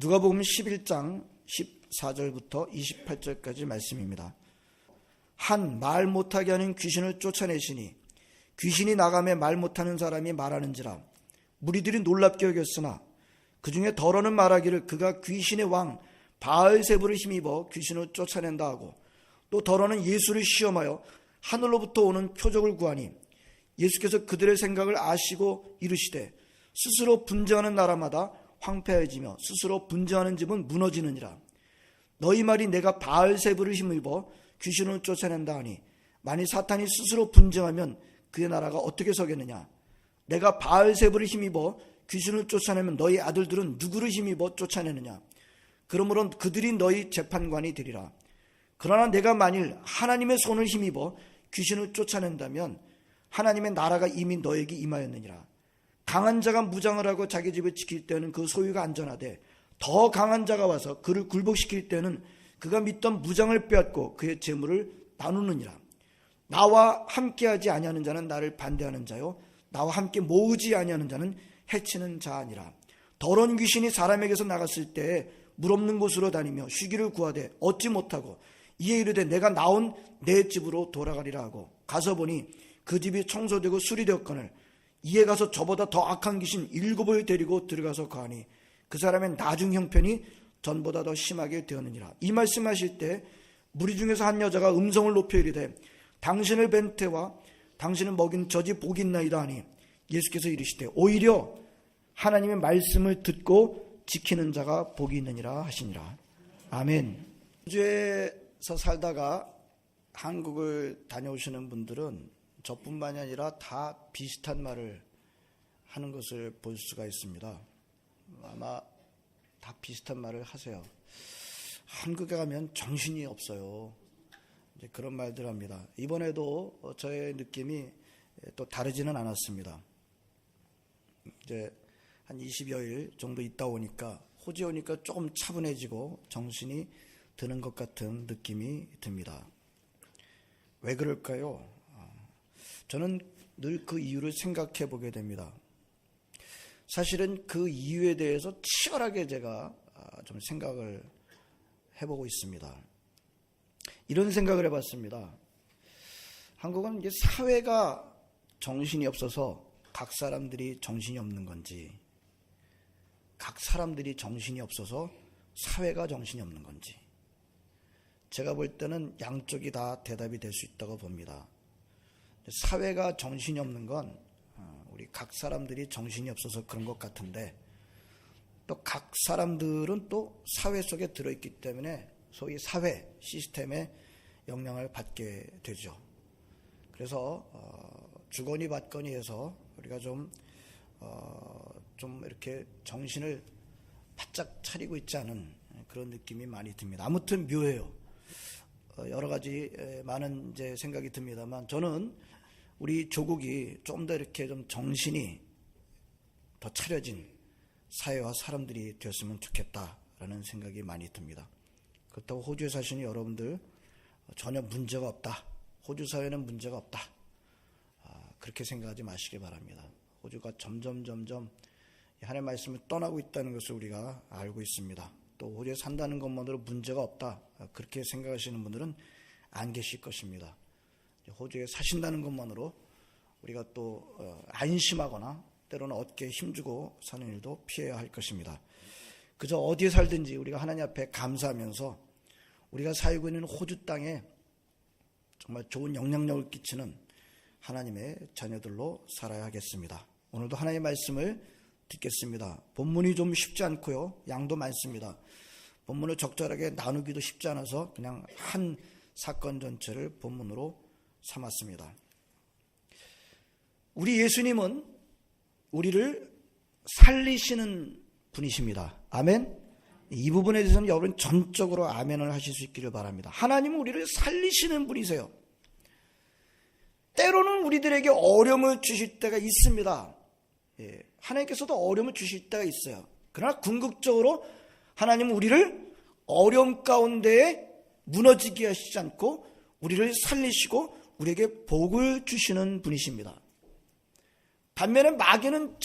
누가복음 11장 14절부터 28절까지 말씀입니다. 한 말 못하게 하는 귀신을 쫓아내시니 귀신이 나가매 말 못하는 사람이 말하는지라. 무리들이 놀랍게 여겼으나 그 중에 더러는 말하기를 그가 귀신의 왕 바알세불을 힘입어 귀신을 쫓아낸다 하고, 또 더러는 예수를 시험하여 하늘로부터 오는 표적을 구하니 예수께서 그들의 생각을 아시고 이르시되 스스로 분쟁하는 나라마다 황폐해지며 스스로 분쟁하는 집은 무너지느니라. 너희 말이 내가 바알세불을 힘입어 귀신을 쫓아낸다 하니 만일 사탄이 스스로 분쟁하면 그의 나라가 어떻게 서겠느냐. 내가 바알세불을 힘입어 귀신을 쫓아내면 너희 아들들은 누구를 힘입어 쫓아내느냐. 그러므로 그들이 너희 재판관이 되리라. 그러나 내가 만일 하나님의 손을 힘입어 귀신을 쫓아낸다면 하나님의 나라가 이미 너에게 임하였느니라. 강한 자가 무장을 하고 자기 집을 지킬 때는 그 소유가 안전하되 더 강한 자가 와서 그를 굴복시킬 때는 그가 믿던 무장을 빼앗고 그의 재물을 나누느니라. 나와 함께하지 아니하는 자는 나를 반대하는 자요 나와 함께 모으지 아니하는 자는 해치는 자 아니라. 더러운 귀신이 사람에게서 나갔을 때에 물 없는 곳으로 다니며 쉬기를 구하되 얻지 못하고 이에 이르되 내가 나온 내 집으로 돌아가리라 하고 가서 보니 그 집이 청소되고 수리되었거늘 이에 가서 저보다 더 악한 귀신 7을 데리고 들어가서 거하니 그 사람의 나중 형편이 전보다 더 심하게 되었느니라. 이 말씀하실 때 무리 중에서 한 여자가 음성을 높여 이르되 당신을 뵌 태와 당신을 먹인 젖이 복이 있나이다 하니 예수께서 이르시되 오히려 하나님의 말씀을 듣고 지키는 자가 복이 있느니라 하시니라. 아멘. 호주에서 살다가 한국을 다녀오시는 분들은 저뿐만이 아니라 다 비슷한 말을 하는 것을 볼 수가 있습니다. 아마 다 비슷한 말을 하세요. 한국에 가면 정신이 없어요. 이제 그런 말들 합니다. 이번에도 저의 느낌이 또 다르지는 않았습니다. 이제 한 20여일 정도 있다 오니까 호주에 오니까 조금 차분해지고 정신이 드는 것 같은 느낌이 듭니다. 왜 그럴까요? 저는 늘 그 이유를 생각해 보게 됩니다. 사실은 그 이유에 대해서 치열하게 제가 좀 생각을 해보고 있습니다. 이런 생각을 해봤습니다. 한국은 이제 사회가 정신이 없어서 각 사람들이 정신이 없는 건지, 각 사람들이 정신이 없어서 사회가 정신이 없는 건지, 제가 볼 때는 양쪽이 다 대답이 될 수 있다고 봅니다. 사회가 정신이 없는 건 우리 각 사람들이 정신이 없어서 그런 것 같은데, 또 각 사람들은 또 사회 속에 들어있기 때문에 소위 사회 시스템의 영향을 받게 되죠. 그래서 주거니 받거니 해서 우리가 좀 이렇게 정신을 바짝 차리고 있지 않은 그런 느낌이 많이 듭니다. 아무튼 묘해요. 여러 가지 많은 이제 생각이 듭니다만, 저는 우리 조국이 좀 더 이렇게 좀 정신이 더 차려진 사회와 사람들이 되었으면 좋겠다라는 생각이 많이 듭니다. 그렇다고 호주에 사시는 여러분들 전혀 문제가 없다, 호주 사회는 문제가 없다, 그렇게 생각하지 마시기 바랍니다. 호주가 점점 하나님의 말씀을 떠나고 있다는 것을 우리가 알고 있습니다. 또 호주에 산다는 것만으로 문제가 없다, 그렇게 생각하시는 분들은 안 계실 것입니다. 호주에 사신다는 것만으로 우리가 또 안심하거나 때로는 어깨에 힘주고 사는 일도 피해야 할 것입니다. 그저 어디에 살든지 우리가 하나님 앞에 감사하면서 우리가 살고 있는 호주 땅에 정말 좋은 영향력을 끼치는 하나님의 자녀들로 살아야 하겠습니다. 오늘도 하나님의 말씀을 듣겠습니다. 본문이 좀 쉽지 않고요, 양도 많습니다. 본문을 적절하게 나누기도 쉽지 않아서 그냥 한 사건 전체를 본문으로 삼았습니다. 우리 예수님은 우리를 살리시는 분이십니다. 아멘. 이 부분에 대해서는 여러분 전적으로 아멘을 하실 수 있기를 바랍니다. 하나님은 우리를 살리시는 분이세요. 때로는 우리들에게 어려움을 주실 때가 있습니다. 하나님께서도 어려움을 주실 때가 있어요. 그러나 궁극적으로 하나님은 우리를 어려움 가운데에 무너지게 하시지 않고 우리를 살리시고 우리에게 복을 주시는 분이십니다. 반면에 마귀는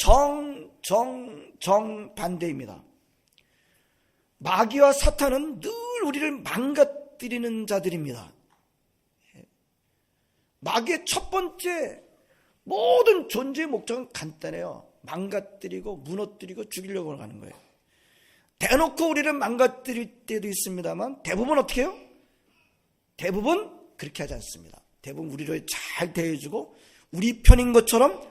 정반대입니다. 마귀와 사탄은 늘 우리를 망가뜨리는 자들입니다. 마귀의 첫 번째 모든 존재의 목적은 간단해요. 망가뜨리고 무너뜨리고 죽이려고 하는 거예요. 대놓고 우리를 망가뜨릴 때도 있습니다만 대부분 어떻게 해요? 대부분 그렇게 하지 않습니다. 대부분 우리를 잘 대해주고 우리 편인 것처럼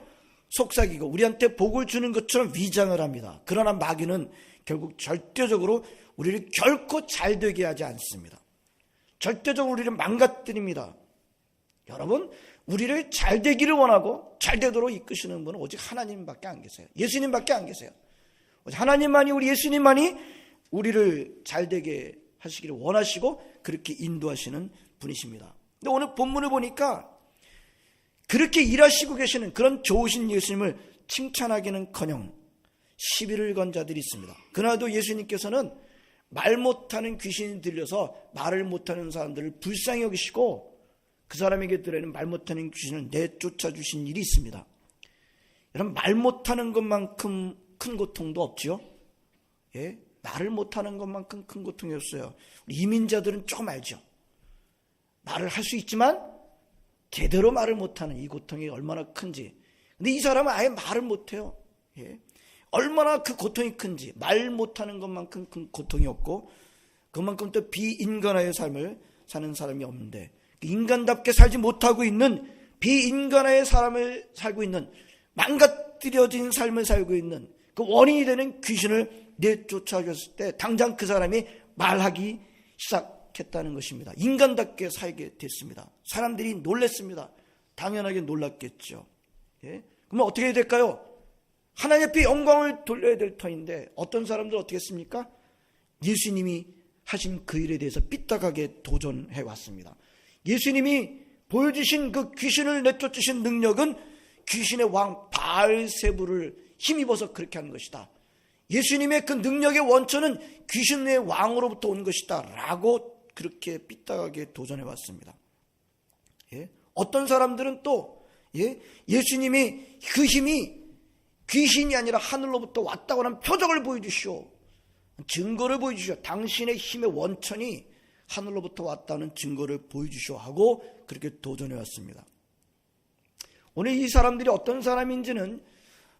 속삭이고 우리한테 복을 주는 것처럼 위장을 합니다. 그러나 마귀는 결국 절대적으로 우리를 결코 잘 되게 하지 않습니다. 절대적으로 우리를 망가뜨립니다. 여러분, 우리를 잘 되기를 원하고 잘 되도록 이끄시는 분은 오직 하나님밖에 안 계세요. 예수님밖에 안 계세요. 하나님만이, 우리 예수님만이 우리를 잘 되게 하시기를 원하시고 그렇게 인도하시는 분이십니다. 근데 오늘 본문을 보니까 그렇게 일하시고 계시는 그런 좋으신 예수님을 칭찬하기는커녕 시비를 건 자들이 있습니다. 그날도 예수님께서는 말 못하는 귀신이 들려서 말을 못하는 사람들을 불쌍히 여기시고 그 사람에게 들어있는 말 못하는 귀신을 내쫓아 주신 일이 있습니다. 여러분, 말 못하는 것만큼 큰 고통도 없지요? 예? 말을 못하는 것만큼 큰 고통이 없어요. 우리 이민자들은 조금 알죠? 말을 할 수 있지만 제대로 말을 못하는 이 고통이 얼마나 큰지. 근데 이 사람은 아예 말을 못해요. 예? 얼마나 그 고통이 큰지. 말 못하는 것만큼 큰 고통이 없고 그만큼 또 비인간화의 삶을 사는 사람이 없는데, 인간답게 살지 못하고 있는 비인간화의 사람을 살고 있는, 망가뜨려진 삶을 살고 있는 그 원인이 되는 귀신을 내쫓아줬을 때 당장 그 사람이 말하기 시작했다는 것입니다. 인간답게 살게 됐습니다. 사람들이 놀랐습니다. 당연하게 놀랐겠죠. 예? 그러면 어떻게 해야 될까요? 하나님 앞에 영광을 돌려야 될 터인데 어떤 사람들 어떻게 했습니까? 예수님이 하신 그 일에 대해서 삐딱하게 도전해 왔습니다. 예수님이 보여주신 그 귀신을 내쫓으신 능력은 귀신의 왕 바알세불을 힘입어서 그렇게 하는 것이다. 예수님의 그 능력의 원천은 귀신의 왕으로부터 온 것이다 라고 그렇게 삐딱하게 도전해 왔습니다. 예? 어떤 사람들은 또 예수님이 그 힘이 귀신이 아니라 하늘로부터 왔다고 하는 표적을 보여주시오, 증거를 보여주시오, 당신의 힘의 원천이 하늘로부터 왔다는 증거를 보여주시오 하고 그렇게 도전해 왔습니다. 오늘 이 사람들이 어떤 사람인지는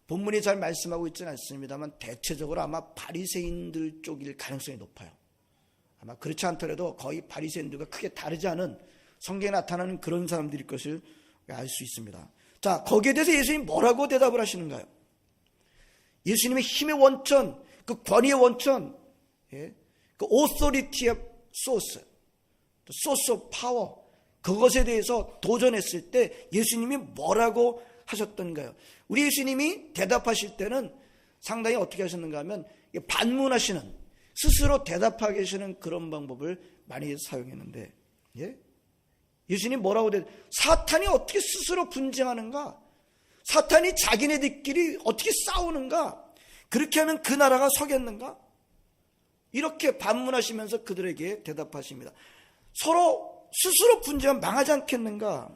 본문이 잘 말씀하고 있지는 않습니다만 대체적으로 아마 바리새인들 쪽일 가능성이 높아요. 아마 그렇지 않더라도 거의 바리새인들과 크게 다르지 않은 성경에 나타나는 그런 사람들일 것을 알 수 있습니다. 자, 거기에 대해서 예수님이 뭐라고 대답을 하시는가요? 예수님의 힘의 원천, 그 권위의 원천, 그 authority의 source, source of power, 그것에 대해서 도전했을 때 예수님이 뭐라고 하셨던가요? 우리 예수님이 대답하실 때는 상당히 어떻게 하셨는가 하면 반문하시는, 스스로 대답하게 하시는 그런 방법을 많이 사용했는데, 예수님 뭐라고 사탄이 어떻게 스스로 분쟁하는가? 사탄이 자기네들끼리 어떻게 싸우는가? 그렇게 하면 그 나라가 서겠는가? 이렇게 반문하시면서 그들에게 대답하십니다. 서로 스스로 분쟁하면 망하지 않겠는가?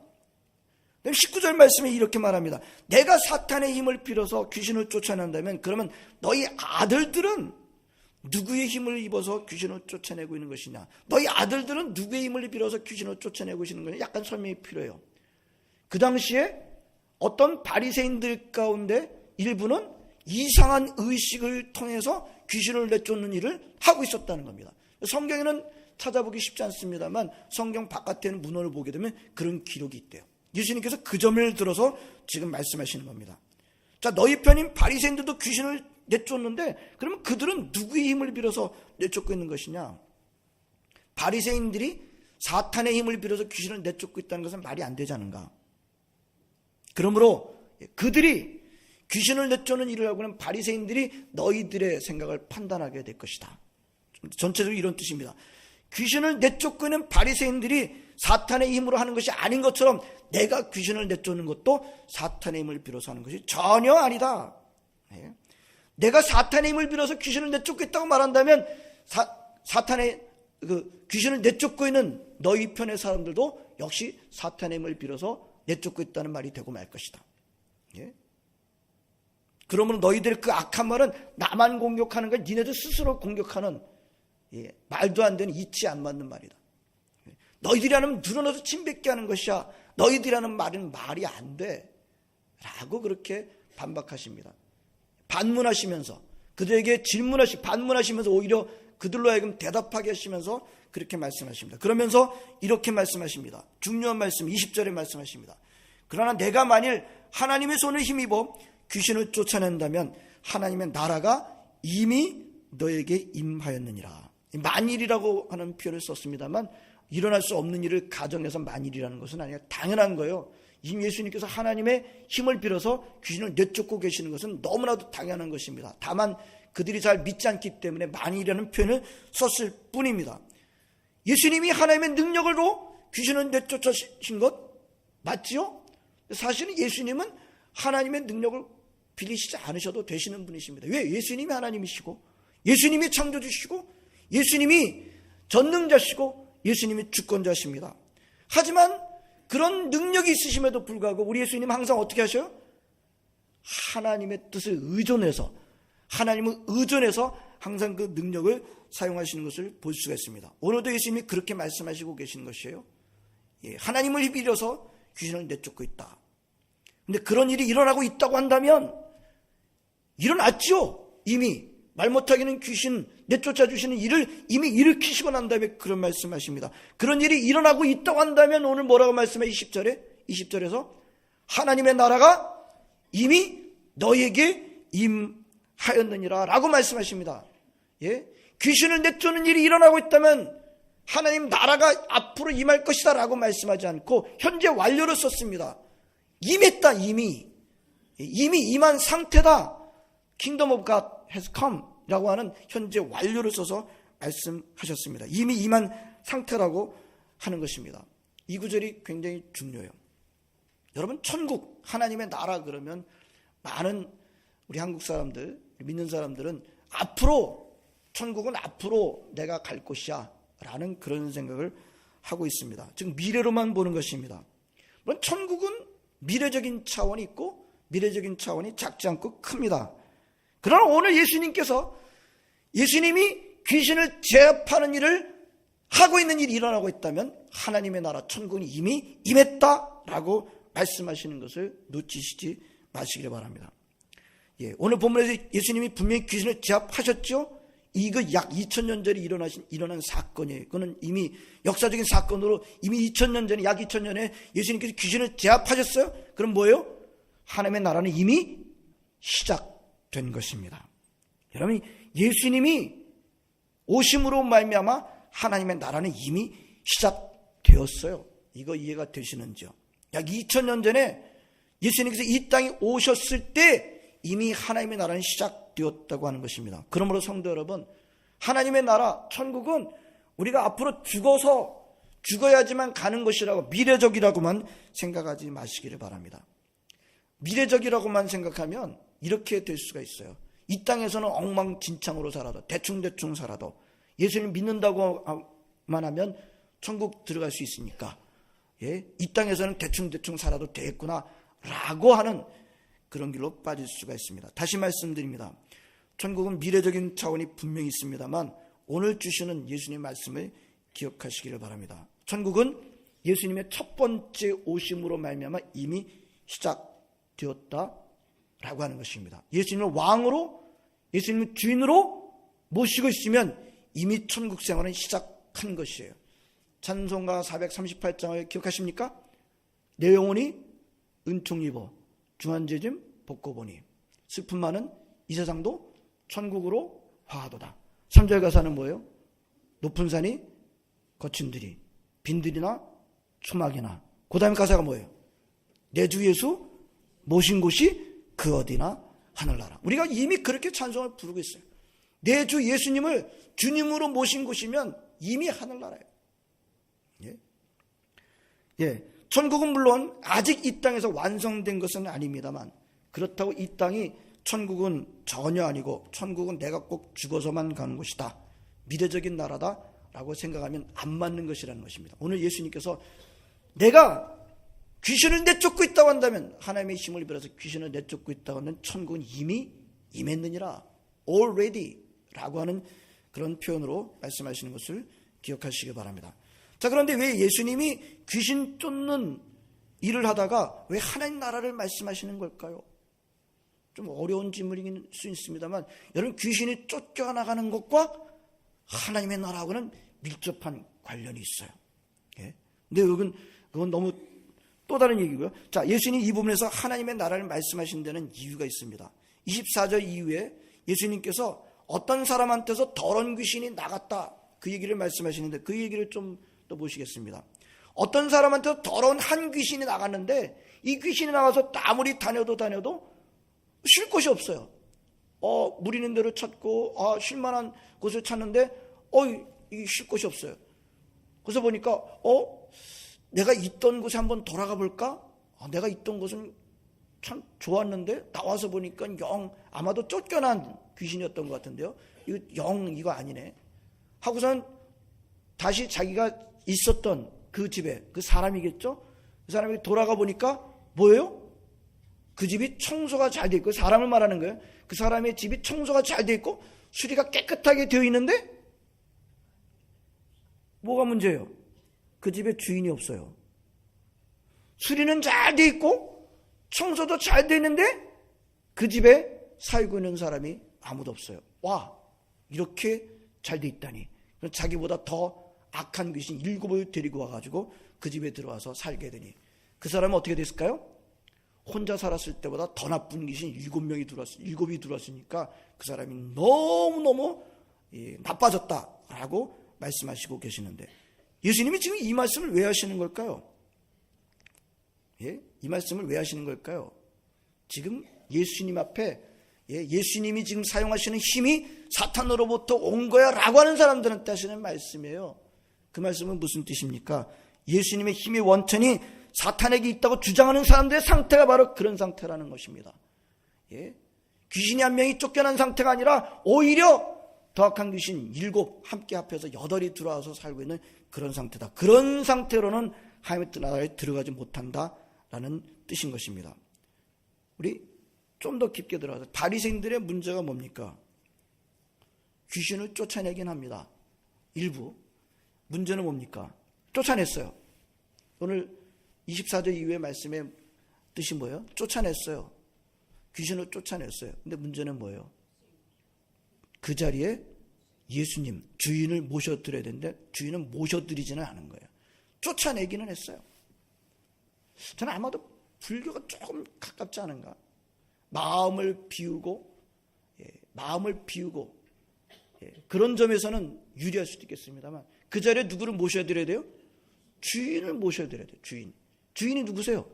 19절 말씀에 이렇게 말합니다. 내가 사탄의 힘을 빌어서 귀신을 쫓아낸다면 그러면 너희 아들들은 누구의 힘을 입어서 귀신을 쫓아내고 있는 것이냐? 너희 아들들은 누구의 힘을 빌어서 귀신을 쫓아내고 있는 것이냐? 약간 설명이 필요해요. 그 당시에 어떤 바리새인들 가운데 일부는 이상한 의식을 통해서 귀신을 내쫓는 일을 하고 있었다는 겁니다. 성경에는 찾아보기 쉽지 않습니다만 성경 바깥에 있는 문헌을 보게 되면 그런 기록이 있대요. 예수님께서 그 점을 들어서 지금 말씀하시는 겁니다. 자, 너희 편인 바리새인들도 귀신을 내쫓는데 그러면 그들은 누구의 힘을 빌어서 내쫓고 있는 것이냐? 바리새인들이 사탄의 힘을 빌어서 귀신을 내쫓고 있다는 것은 말이 안 되지 않은가? 그러므로 그들이 귀신을 내쫓는 일을 하고 있는 바리새인들이 너희들의 생각을 판단하게 될 것이다. 전체적으로 이런 뜻입니다. 귀신을 내쫓고 있는 바리새인들이 사탄의 힘으로 하는 것이 아닌 것처럼 내가 귀신을 내쫓는 것도 사탄의 힘을 빌어서 하는 것이 전혀 아니다. 내가 사탄의 힘을 빌어서 귀신을 내쫓고 있다고 말한다면 사탄의 그 귀신을 내쫓고 있는 너희 편의 사람들도 역시 사탄의 힘을 빌어서 내쫓고 있다는 말이 되고 말 것이다. 그러므로 너희들 그 악한 말은 나만 공격하는 걸 니네들 스스로 공격하는 말도 안 되는 이치 안 맞는 말이다. 너희들이 하면 늘어나서 침뱉게 하는 것이야. 너희들이 하는 말은 말이 안 돼. 라고 그렇게 반박하십니다. 반문하시면서 그들에게 반문하시면서 오히려 그들로 하여금 대답하게 하시면서 그렇게 말씀하십니다. 그러면서 이렇게 말씀하십니다. 중요한 말씀 20절에 말씀하십니다. 그러나 내가 만일 하나님의 손을 힘입어 귀신을 쫓아낸다면 하나님의 나라가 이미 너에게 임하였느니라. 만일이라고 하는 표현을 썼습니다만 일어날 수 없는 일을 가정해서 만일이라는 것은 아니라 당연한 거예요. 이미 예수님께서 하나님의 힘을 빌어서 귀신을 내쫓고 계시는 것은 너무나도 당연한 것입니다. 다만 그들이 잘 믿지 않기 때문에 만일이라는 표현을 썼을 뿐입니다. 예수님이 하나님의 능력으로 귀신을 내쫓으신 것 맞지요? 사실은 예수님은 하나님의 능력을 빌리시지 않으셔도 되시는 분이십니다. 왜? 예수님이 하나님이시고 예수님이 창조주시고 예수님이 전능자시고 예수님이 주권자십니다. 하지만 그런 능력이 있으심에도 불구하고 우리 예수님은 항상 어떻게 하셔요? 하나님의 뜻을 의존해서 하나님을 의존해서 항상 그 능력을 사용하시는 것을 볼 수가 있습니다. 오늘도 예수님이 그렇게 말씀하시고 계시는 것이에요. 하나님을 빌려서 귀신을 내쫓고 있다. 근데 그런 일이 일어나고 있다고 한다면 일어났죠. 이미 말 못하기는 귀신 내쫓아 주시는 일을 이미 일으키시고 난 다음에 그런 말씀하십니다. 그런 일이 일어나고 있다고 한다면 오늘 뭐라고 말씀해? 20절에서 하나님의 나라가 이미 너에게 임하였느니라 라고 말씀하십니다. 귀신을 내쫓는 일이 일어나고 있다면 하나님 나라가 앞으로 임할 것이다 라고 말씀하지 않고 현재 완료를 썼습니다. 임했다. 이미 임한 상태다. Kingdom of God has come 라고 하는 현재 완료를 써서 말씀하셨습니다. 이미 임한 상태라고 하는 것입니다. 이 구절이 굉장히 중요해요. 여러분, 천국, 하나님의 나라 그러면 많은 우리 한국 사람들, 믿는 사람들은 천국은 앞으로 내가 갈 곳이야 라는 그런 생각을 하고 있습니다. 즉 미래로만 보는 것입니다. 물론 천국은 미래적인 차원이 있고 미래적인 차원이 작지 않고 큽니다. 그러나 오늘 예수님이 귀신을 제압하는 일을 하고 있는 일이 일어나고 있다면 하나님의 나라 천국은 이미 임했다라고 말씀하시는 것을 놓치시지 마시기를 바랍니다. 오늘 본문에서 예수님이 분명히 귀신을 제압하셨죠. 이거 약 2000년 전에 일어난 사건이에요. 그거는 이미 역사적인 사건으로 이미 2000년 전에 약 2000년에 예수님께서 귀신을 제압하셨어요. 그럼 뭐예요? 하나님의 나라는 이미 시작된 것입니다. 여러분, 예수님이 오심으로 말미암아 하나님의 나라는 이미 시작되었어요. 이거 이해가 되시는지요? 약 2000년 전에 예수님께서 이 땅에 오셨을 때 이미 하나님의 나라는 시작되었다고 하는 것입니다. 그러므로 성도 여러분, 하나님의 나라 천국은 우리가 앞으로 죽어야지만 가는 것이라고 미래적이라고만 생각하지 마시기를 바랍니다. 미래적이라고만 생각하면 이렇게 될 수가 있어요. 이 땅에서는 엉망진창으로 살아도 대충 살아도 예수님 믿는다고만 하면 천국 들어갈 수 있으니까 이 땅에서는 대충 살아도 되겠구나 라고 하는 그런 길로 빠질 수가 있습니다. 다시 말씀드립니다. 천국은 미래적인 차원이 분명히 있습니다만 오늘 주시는 예수님의 말씀을 기억하시기를 바랍니다. 천국은 예수님의 첫 번째 오심으로 말미암아 이미 시작되었다라고 하는 것입니다. 예수님을 왕으로, 예수님을 주인으로 모시고 있으면 이미 천국 생활은 시작한 것이에요. 찬송가 438장을 기억하십니까? 내 영혼이 은총 입어 중한죄짐 벗고 보니 슬픔 많은 이 세상도 천국으로 화하도다. 3절 가사는 뭐예요? 높은 산이 거친 들이 빈들이나 초막이나, 그 다음 가사가 뭐예요? 내 주 예수 모신 곳이 그 어디나 하늘나라. 우리가 이미 그렇게 찬송을 부르고 있어요. 내 주 예수님을 주님으로 모신 곳이면 이미 하늘나라예요. 천국은 물론 아직 이 땅에서 완성된 것은 아닙니다만, 그렇다고 이 땅이 천국은 전혀 아니고 천국은 내가 꼭 죽어서만 가는 곳이다, 미래적인 나라다 라고 생각하면 안 맞는 것이라는 것입니다. 오늘 예수님께서 내가 귀신을 내쫓고 있다고 한다면, 하나님의 힘을 빌어서 귀신을 내쫓고 있다고 하면 천국은 이미 임했느니라, already 라고 하는 그런 표현으로 말씀하시는 것을 기억하시기 바랍니다. 자, 그런데 왜 예수님이 귀신 쫓는 일을 하다가 왜 하나님 나라를 말씀하시는 걸까요? 좀 어려운 질문일 수 있습니다만, 여러분, 귀신이 쫓겨나가는 것과 하나님의 나라하고는 밀접한 관련이 있어요. 예? 근데 그건 너무 또 다른 얘기고요. 자, 예수님이 이 부분에서 하나님의 나라를 말씀하신 데는 이유가 있습니다. 24절 이후에 예수님께서 어떤 사람한테서 더러운 귀신이 나갔다, 그 얘기를 말씀하시는데, 그 얘기를 좀 더 보시겠습니다. 어떤 사람한테서 더러운 한 귀신이 나갔는데, 이 귀신이 나가서 아무리 다녀도 쉴 곳이 없어요. 물 있는 데를 찾고, 쉴 만한 곳을 찾는데, 이게 쉴 곳이 없어요. 그래서 보니까, 내가 있던 곳에 한번 돌아가 볼까? 내가 있던 곳은 참 좋았는데, 나와서 보니까 아마도 쫓겨난 귀신이었던 것 같은데요. 이거 아니네. 하고선 다시 자기가 있었던 그 집에, 그 사람이겠죠? 그 사람이 돌아가 보니까 뭐예요? 그 집이 청소가 잘 돼 있고, 사람을 말하는 거예요. 그 사람의 집이 청소가 잘 돼 있고 수리가 깨끗하게 되어 있는데 뭐가 문제예요? 그 집에 주인이 없어요. 수리는 잘 돼 있고 청소도 잘 돼 있는데 그 집에 살고 있는 사람이 아무도 없어요. 와, 이렇게 잘 돼 있다니. 자기보다 더 악한 귀신 7을 데리고 와가지고 그 집에 들어와서 살게 되니, 그 사람은 어떻게 됐을까요? 혼자 살았을 때보다 더 나쁜 귀신 7이 들어왔으니까 그 사람이 너무너무 나빠졌다라고 말씀하시고 계시는데, 예수님이 지금 이 말씀을 왜 하시는 걸까요? 예? 이 말씀을 왜 하시는 걸까요? 지금 예수님 앞에, 예수님이 지금 사용하시는 힘이 사탄으로부터 온 거야 라고 하는 사람들한테 하시는 말씀이에요. 그 말씀은 무슨 뜻입니까? 예수님의 힘의 원천이 사탄에게 있다고 주장하는 사람들의 상태가 바로 그런 상태라는 것입니다. 예? 귀신이 한 명이 쫓겨난 상태가 아니라 오히려 더 악한 귀신 7 함께 합해서 8이 들어와서 살고 있는 그런 상태다. 그런 상태로는 하나님의 나라에 들어가지 못한다라는 뜻인 것입니다. 우리 좀 더 깊게 들어가서, 바리새인들의 문제가 뭡니까? 귀신을 쫓아내긴 합니다. 일부. 문제는 뭡니까? 쫓아냈어요. 오늘 24절 이후의 말씀의 뜻이 뭐예요? 쫓아냈어요. 귀신을 쫓아냈어요. 근데 문제는 뭐예요? 그 자리에 예수님, 주인을 모셔드려야 되는데 주인은 모셔드리지는 않은 거예요. 쫓아내기는 했어요. 저는 아마도 불교가 조금 가깝지 않은가. 마음을 비우고 그런 점에서는 유리할 수도 있겠습니다만, 그 자리에 누구를 모셔드려야 돼요? 주인을 모셔드려야 돼요. 주인이 누구세요?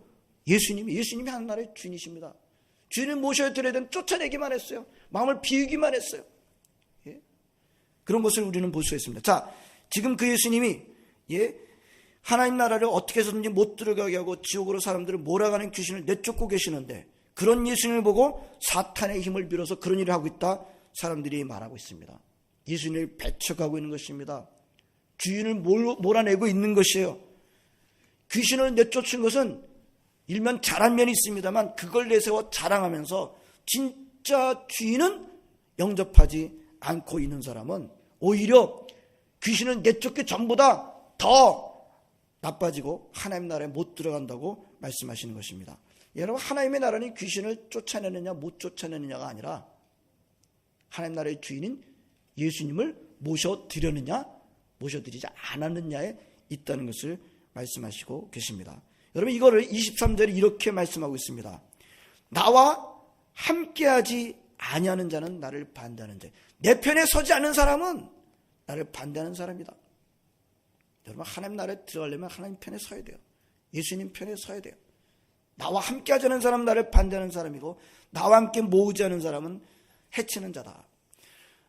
예수님이 하나님의 주인이십니다. 주인을 모셔드려야 되는, 쫓아내기만 했어요. 마음을 비우기만 했어요. 예? 그런 것을 우리는 볼 수 있습니다. 자, 지금 그 예수님이 하나님 나라를 어떻게 해서든지 못 들어가게 하고 지옥으로 사람들을 몰아가는 귀신을 내쫓고 계시는데, 그런 예수님을 보고 사탄의 힘을 빌어서 그런 일을 하고 있다, 사람들이 말하고 있습니다. 예수님을 배척하고 있는 것입니다. 주인을 몰아내고 있는 것이에요. 귀신을 내쫓은 것은 일면 잘한 면이 있습니다만, 그걸 내세워 자랑하면서 진짜 주인은 영접하지 않고 있는 사람은 오히려 귀신을 내쫓기 전보다 더 나빠지고 하나님 나라에 못 들어간다고 말씀하시는 것입니다. 여러분, 하나님의 나라는 귀신을 쫓아내느냐 못 쫓아내느냐가 아니라 하나님 나라의 주인인 예수님을 모셔드렸느냐 모셔드리지 않았느냐에 있다는 것을 말씀하시고 계십니다. 여러분, 이거를 23절에 이렇게 말씀하고 있습니다. 나와 함께하지 아니하는 자는 나를 반대하는 자. 내 편에 서지 않는 사람은 나를 반대하는 사람이다. 여러분, 하나님 나라에 들어가려면 하나님 편에 서야 돼요. 예수님 편에 서야 돼요. 나와 함께하지 않는 사람은 나를 반대하는 사람이고, 나와 함께 모으지 않는 사람은 해치는 자다.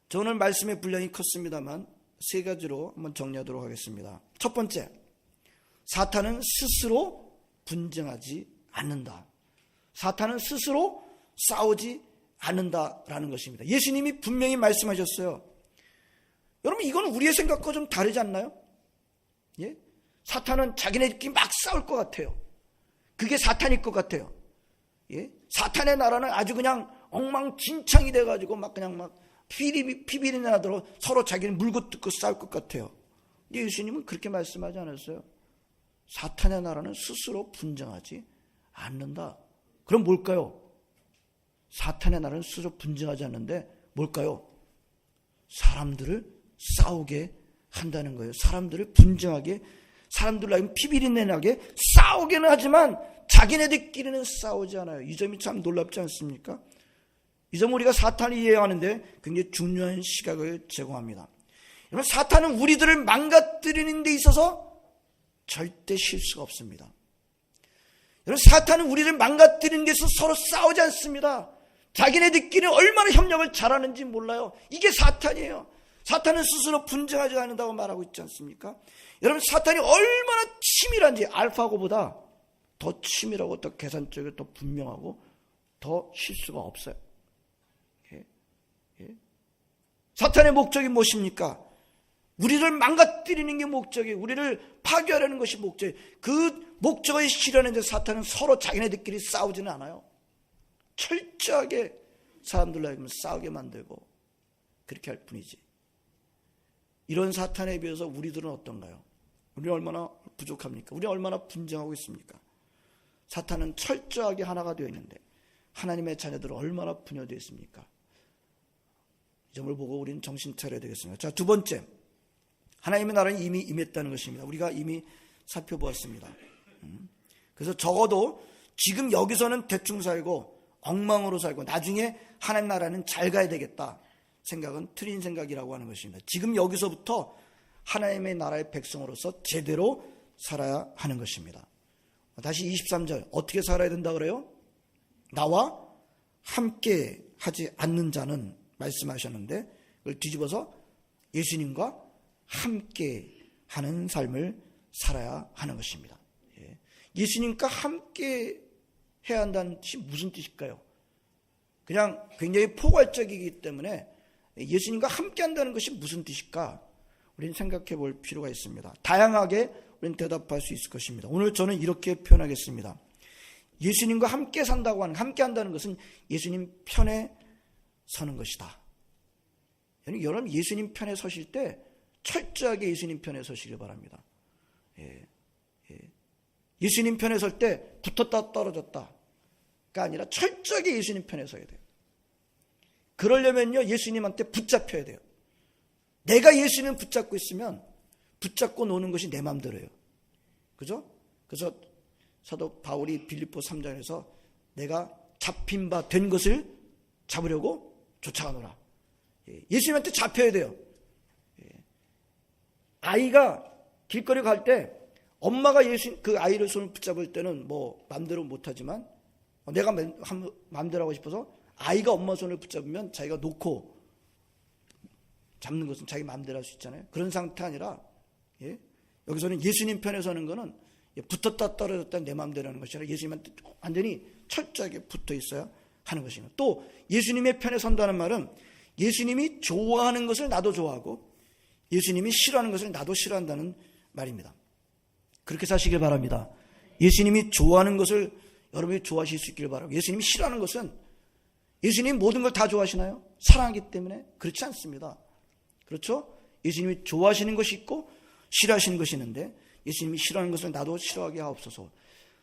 저 오늘 말씀의 분량이 컸습니다만 3가지로 한번 정리하도록 하겠습니다. 첫 번째, 사탄은 스스로 분쟁하지 않는다. 사탄은 스스로 싸우지 않는다라는 것입니다. 예수님이 분명히 말씀하셨어요. 여러분, 이건 우리의 생각과 좀 다르지 않나요? 예? 사탄은 자기네들끼리 막 싸울 것 같아요. 그게 사탄일 것 같아요. 예? 사탄의 나라는 아주 그냥 엉망진창이 돼가지고 막 피비린내 나도록 서로 자기는 물고 뜯고 싸울 것 같아요. 근데 예수님은 그렇게 말씀하지 않았어요. 사탄의 나라는 스스로 분쟁하지 않는다. 그럼 뭘까요? 사탄의 나라는 스스로 분쟁하지 않는데 뭘까요? 사람들을 싸우게 한다는 거예요. 사람들을 분쟁하게, 사람들로 피비린내 나게 싸우게는 하지만 자기네들끼리는 싸우지 않아요. 이 점이 참 놀랍지 않습니까? 이 점을 우리가 사탄이 이해하는데 굉장히 중요한 시각을 제공합니다. 여러분, 사탄은 우리들을 망가뜨리는 데 있어서 절대 실수가 없습니다. 여러분, 사탄은 우리를 망가뜨리는 데 있어서 서로 싸우지 않습니다. 자기네들끼리 얼마나 협력을 잘하는지 몰라요. 이게 사탄이에요. 사탄은 스스로 분쟁하지 않는다고 말하고 있지 않습니까? 여러분, 사탄이 얼마나 치밀한지 알파고보다 더 치밀하고 더 계산적이고 더 분명하고 더 실수가 없어요. 사탄의 목적이 무엇입니까? 우리를 망가뜨리는 게 목적이에요. 우리를 파괴하려는 것이 목적이에요. 그 목적을 실현하는데 사탄은 서로 자기네들끼리 싸우지는 않아요. 철저하게 사람들로 하여금 싸우게 만들고 그렇게 할 뿐이지. 이런 사탄에 비해서 우리들은 어떤가요? 우리는 얼마나 부족합니까? 우리는 얼마나 분쟁하고 있습니까? 사탄은 철저하게 하나가 되어 있는데 하나님의 자녀들은 얼마나 분열되어 있습니까? 이 점을 보고 우리는 정신 차려야 되겠습니다. 자, 두 번째, 하나님의 나라는 이미 임했다는 것입니다. 우리가 이미 살펴보았습니다. 그래서 적어도 지금 여기서는 대충 살고 엉망으로 살고 나중에 하나님 나라는 잘 가야 되겠다 생각은 틀린 생각이라고 하는 것입니다. 지금 여기서부터 하나님의 나라의 백성으로서 제대로 살아야 하는 것입니다. 다시 23절 어떻게 살아야 된다 그래요? 나와 함께 하지 않는 자는 말씀하셨는데 그걸 뒤집어서 예수님과 함께 하는 삶을 살아야 하는 것입니다. 예수님과 함께 해야 한다는 뜻이 무슨 뜻일까요? 그냥 굉장히 포괄적이기 때문에 예수님과 함께 한다는 것이 무슨 뜻일까? 우리는 생각해 볼 필요가 있습니다. 다양하게 우리는 대답할 수 있을 것입니다. 오늘 저는 이렇게 표현하겠습니다. 예수님과 함께 산다고 하는, 함께 한다는 것은 예수님 편에 서는 것이다. 여러분, 예수님 편에 서실 때 철저하게 예수님 편에 서시길 바랍니다. 예수님 편에 설 때 붙었다 떨어졌다가 아니라 철저하게 예수님 편에 서야 돼요. 그러려면요, 예수님한테 붙잡혀야 돼요. 내가 예수님 붙잡고 있으면 붙잡고 노는 것이 내 마음대로예요. 그죠? 그래서 사도 바울이 빌립보 3장에서 내가 잡힌 바 된 것을 잡으려고 쫓아가노라. 예수님한테 잡혀야 돼요. 아이가 길거리 갈 때 엄마가 그 아이를 손을 붙잡을 때는 뭐 마음대로 못하지만 내가 마음대로 하고 싶어서 아이가 엄마 손을 붙잡으면 자기가 놓고 잡는 것은 자기 마음대로 할 수 있잖아요. 그런 상태 아니라 여기서는 예수님 편에 서는 거는 붙었다 떨어졌다 내 마음대로 하는 것이 아니라 예수님한테 완전히 철저하게 붙어 있어야 하는 것입니다. 또 예수님의 편에 선다는 말은 예수님이 좋아하는 것을 나도 좋아하고 예수님이 싫어하는 것을 나도 싫어한다는 말입니다. 그렇게 사시길 바랍니다. 예수님이 좋아하는 것을 여러분이 좋아하실 수 있길 바라고, 예수님이 싫어하는 것은, 예수님이 모든 걸 다 좋아하시나요? 사랑하기 때문에? 그렇지 않습니다. 그렇죠? 예수님이 좋아하시는 것이 있고 싫어하시는 것이 있는데 예수님이 싫어하는 것을 나도 싫어하게 하옵소서.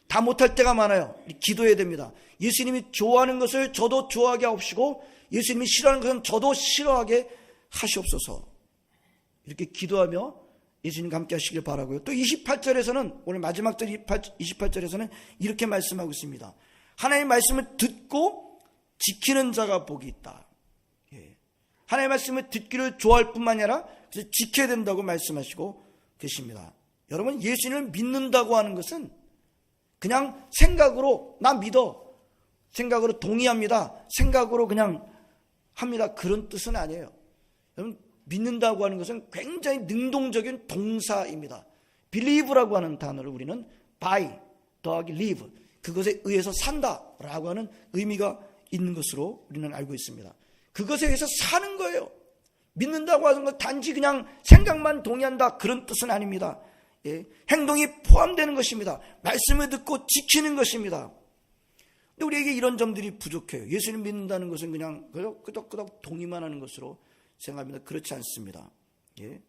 다 못할 때가 많아요. 기도해야 됩니다. 예수님이 좋아하는 것을 저도 좋아하게 하옵시고 예수님이 싫어하는 것은 저도 싫어하게 하시옵소서. 이렇게 기도하며 예수님과 함께 하시길 바라고요. 또 28절에서는, 오늘 마지막 절 28절에서는 이렇게 말씀하고 있습니다. 하나님의 말씀을 듣고 지키는 자가 복이 있다. 하나님의 말씀을 듣기를 좋아할 뿐만 아니라 그래서 지켜야 된다고 말씀하시고 계십니다. 여러분, 예수님을 믿는다고 하는 것은 그냥 생각으로 나 믿어, 생각으로 동의합니다, 생각으로 그냥 합니다, 그런 뜻은 아니에요. 여러분, 믿는다고 하는 것은 굉장히 능동적인 동사입니다. believe라고 하는 단어를 우리는 by 더하기 live, 그것에 의해서 산다라고 하는 의미가 있는 것으로 우리는 알고 있습니다. 그것에 의해서 사는 거예요. 믿는다고 하는 건 단지 그냥 생각만 동의한다, 그런 뜻은 아닙니다. 행동이 포함되는 것입니다. 말씀을 듣고 지키는 것입니다. 근데 우리에게 이런 점들이 부족해요. 예수님 믿는다는 것은 그냥 끄덕끄덕 동의만 하는 것으로 생각합니다. 그렇지 않습니다. 예.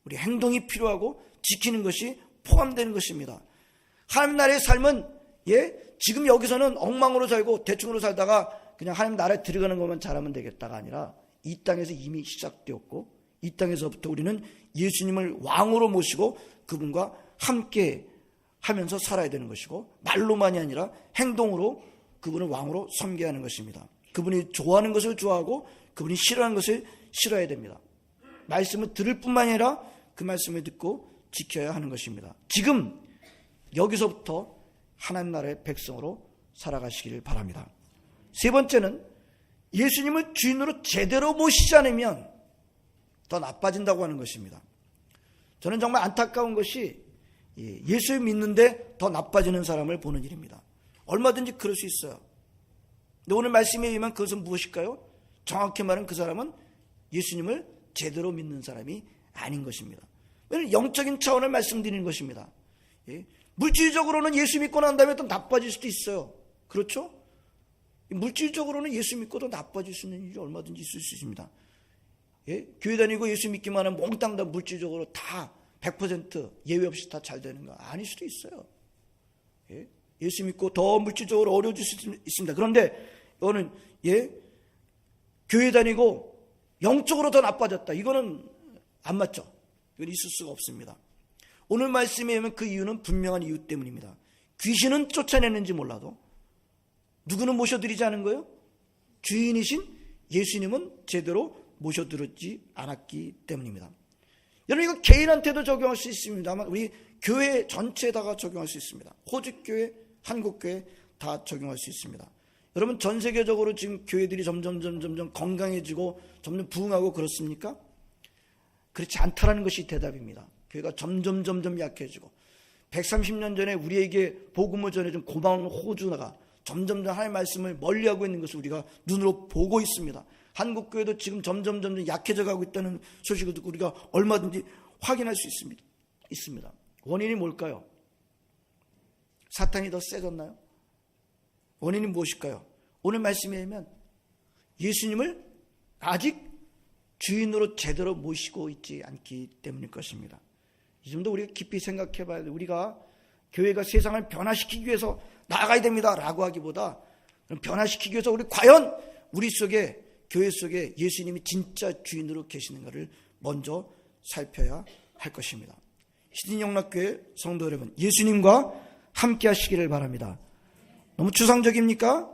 우리 행동이 필요하고 지키는 것이 포함되는 것입니다. 하나님 나라의 삶은 지금 여기서는 엉망으로 살고 대충으로 살다가 그냥 하나님 나라에 들어가는 것만 잘하면 되겠다가 아니라 이 땅에서 이미 시작되었고 이 땅에서부터 우리는 예수님을 왕으로 모시고 그분과 함께 하면서 살아야 되는 것이고 말로만이 아니라 행동으로 그분을 왕으로 섬겨야 하는 것입니다. 그분이 좋아하는 것을 좋아하고 그분이 싫어하는 것을 싫어해야 됩니다. 말씀을 들을 뿐만 아니라 그 말씀을 듣고 지켜야 하는 것입니다. 지금 여기서부터 하나님 나라의 백성으로 살아가시기를 바랍니다. 세 번째는 예수님을 주인으로 제대로 모시지 않으면 더 나빠진다고 하는 것입니다. 저는 정말 안타까운 것이 예수를 믿는데 더 나빠지는 사람을 보는 일입니다. 얼마든지 그럴 수 있어요. 근데 오늘 말씀에 의하면 그것은 무엇일까요? 정확히 말하면 그 사람은 예수님을 제대로 믿는 사람이 아닌 것입니다. 영적인 차원을 말씀드리는 것입니다. 물질적으로는 예수 믿고 난 다음에 또 나빠질 수도 있어요. 그렇죠? 물질적으로는 예수 믿고 도 나빠질 수 있는 일이 얼마든지 있을 수 있습니다. 교회 다니고 예수 믿기만 하면 몽땅 다 물질적으로 다 100% 예외 없이 다 잘 되는 거 아닐 수도 있어요. 예수 믿고 더 물질적으로 어려워질 수 있습니다. 그런데 이거는 교회 다니고 영적으로 더 나빠졌다. 이거는 안 맞죠. 이건 있을 수가 없습니다. 오늘 말씀에 의하면 그 이유는 분명한 이유 때문입니다. 귀신은 쫓아내는지 몰라도 누구는 모셔드리지 않은 거예요? 주인이신 예수님은 제대로 모셔드리지 않았기 때문입니다. 여러분 이거 개인한테도 적용할 수 있습니다만 우리 교회 전체에다가 적용할 수 있습니다. 호주교회, 한국교회 다 적용할 수 있습니다. 여러분 전 세계적으로 지금 교회들이 점점 건강해지고 점점 부흥하고 그렇습니까? 그렇지 않다라는 것이 대답입니다. 교회가 점점 약해지고 130년 전에 우리에게 복음을 전해준 고마운 호주나가 점점 하나님의 말씀을 멀리하고 있는 것을 우리가 눈으로 보고 있습니다. 한국교회도 지금 점점 약해져 가고 있다는 소식을 듣고 우리가 얼마든지 확인할 수 있습니다. 원인이 뭘까요? 사탄이 더 세졌나요? 원인이 무엇일까요? 오늘 말씀에 의하면 예수님을 아직 주인으로 제대로 모시고 있지 않기 때문일 것입니다. 이 점도 우리가 깊이 생각해 봐야 돼요. 우리가 교회가 세상을 변화시키기 위해서 나아가야 됩니다 라고 하기보다 변화시키기 위해서 과연 우리 속에 교회 속에 예수님이 진짜 주인으로 계시는가를 먼저 살펴야 할 것입니다. 시드니영락교회 성도 여러분, 예수님과 함께 하시기를 바랍니다. 너무 추상적입니까?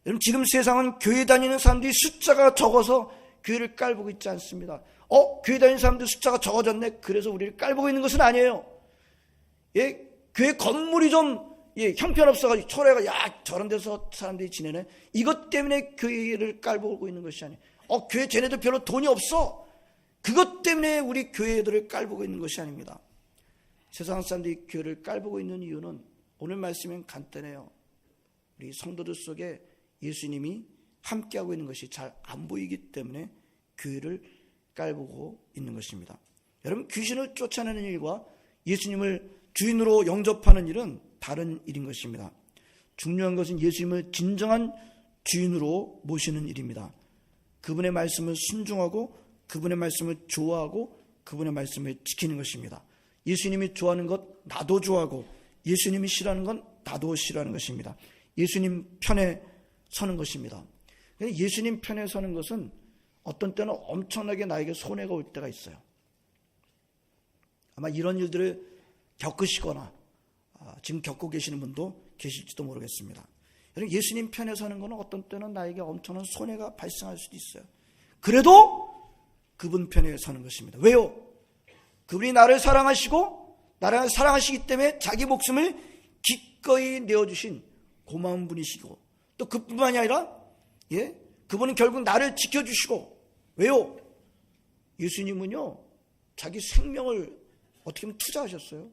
여러분 지금 세상은 교회 다니는 사람들이 숫자가 적어서 교회를 깔보고 있지 않습니다. 교회 다니는 사람들 숫자가 적어졌네. 그래서 우리를 깔보고 있는 것은 아니에요. 교회 건물이 좀 형편없어가지고 초래가 저런 데서 사람들이 지내네. 이것 때문에 교회를 깔보고 있는 것이 아니에요. 교회 쟤네들 별로 돈이 없어. 그것 때문에 우리 교회들을 깔보고 있는 것이 아닙니다. 세상 사람들이 교회를 깔보고 있는 이유는 오늘 말씀은 간단해요. 우리 성도들 속에 예수님이 함께하고 있는 것이 잘 안 보이기 때문에 교회를 깔보고 있는 것입니다. 여러분 귀신을 쫓아내는 일과 예수님을 주인으로 영접하는 일은 다른 일인 것입니다. 중요한 것은 예수님을 진정한 주인으로 모시는 일입니다. 그분의 말씀을 순종하고 그분의 말씀을 좋아하고 그분의 말씀을 지키는 것입니다. 예수님이 좋아하는 것 나도 좋아하고 예수님이 싫어하는 건 나도 싫어하는 것입니다. 예수님 편에 서는 것입니다. 예수님 편에 서는 것은 어떤 때는 엄청나게 나에게 손해가 올 때가 있어요. 아마 이런 일들을 겪으시거나 지금 겪고 계시는 분도 계실지도 모르겠습니다. 여러분 예수님 편에 서는 것은 어떤 때는 나에게 엄청난 손해가 발생할 수도 있어요. 그래도 그분 편에 서는 것입니다. 왜요? 그분이 나를 사랑하시고 나를 사랑하시기 때문에 자기 목숨을 기꺼이 내어주신 고마운 분이시고 또 그뿐만이 아니라 그분은 결국 나를 지켜주시고 왜요? 예수님은요 자기 생명을 어떻게 보면 투자하셨어요.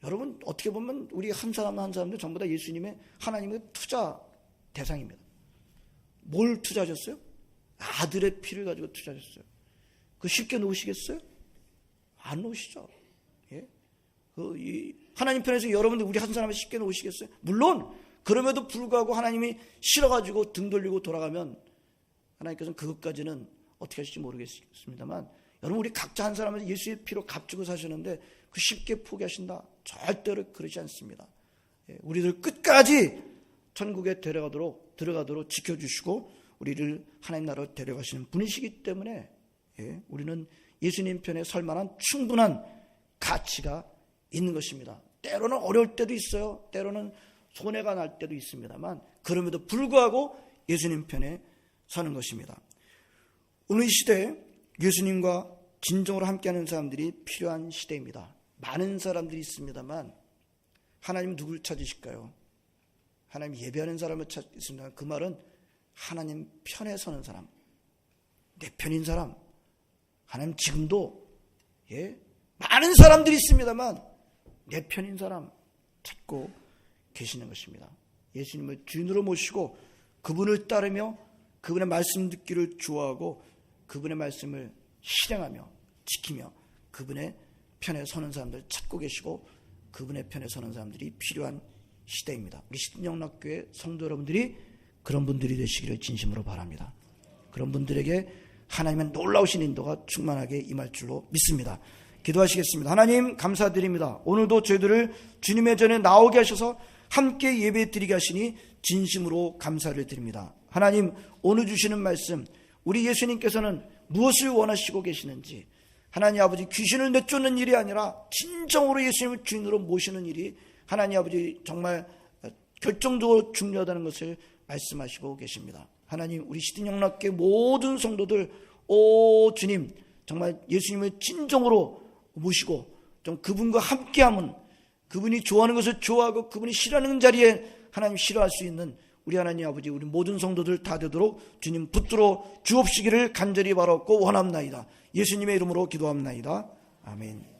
여러분 어떻게 보면 우리 한 사람 한 사람도 전부 다 예수님의 하나님의 투자 대상입니다. 뭘 투자하셨어요? 아들의 피를 가지고 투자하셨어요. 그 쉽게 놓으시겠어요? 안 놓으시죠. 하나님 편에서 여러분들 우리 한 사람을 쉽게 놓으시겠어요? 물론 그럼에도 불구하고 하나님이 싫어가지고 등 돌리고 돌아가면 하나님께서는 그것까지는 어떻게 하실지 모르겠습니다만, 여러분 우리 각자 한 사람은 예수의 피로 값주고 사시는데 그 쉽게 포기하신다? 절대로 그러지 않습니다. 우리들 끝까지 천국에 들어가도록 지켜주시고 우리를 하나님 나라로 데려가시는 분이시기 때문에 우리는 예수님 편에 설 만한 충분한 가치가 있는 것입니다. 때로는 어려울 때도 있어요. 때로는 손해가 날 때도 있습니다만, 그럼에도 불구하고 예수님 편에 서는 것입니다. 오늘 이 시대에 예수님과 진정으로 함께하는 사람들이 필요한 시대입니다. 많은 사람들이 있습니다만 하나님 누굴 찾으실까요? 하나님 예배하는 사람을 찾으신다. 그 말은 하나님 편에 서는 사람, 내 편인 사람. 하나님 지금도 많은 사람들이 있습니다만 내 편인 사람 찾고 계시는 것입니다. 예수님을 주인으로 모시고 그분을 따르며 그분의 말씀 듣기를 좋아하고 그분의 말씀을 실행하며 지키며 그분의 편에 서는 사람들 찾고 계시고, 그분의 편에 서는 사람들이 필요한 시대입니다. 우리 신영락교회 성도 여러분들이 그런 분들이 되시기를 진심으로 바랍니다. 그런 분들에게 하나님의 놀라우신 인도가 충만하게 임할 줄로 믿습니다. 기도하시겠습니다. 하나님 감사드립니다. 오늘도 저희들을 주님의 전에 나오게 하셔서 함께 예배 드리게 하시니 진심으로 감사를 드립니다. 하나님, 오늘 주시는 말씀, 우리 예수님께서는 무엇을 원하시고 계시는지, 하나님 아버지 귀신을 내쫓는 일이 아니라 진정으로 예수님을 주인으로 모시는 일이 하나님 아버지 정말 결정적으로 중요하다는 것을 말씀하시고 계십니다. 하나님, 우리 시드영락교회 모든 성도들, 주님, 정말 예수님을 진정으로 모시고 좀 그분과 함께하면, 그분이 좋아하는 것을 좋아하고 그분이 싫어하는 자리에 하나님 싫어할 수 있는 우리 하나님 아버지, 우리 모든 성도들 다 되도록 주님 붙들어 주옵시기를 간절히 바라옵고 원합나이다. 예수님의 이름으로 기도합나이다. 아멘.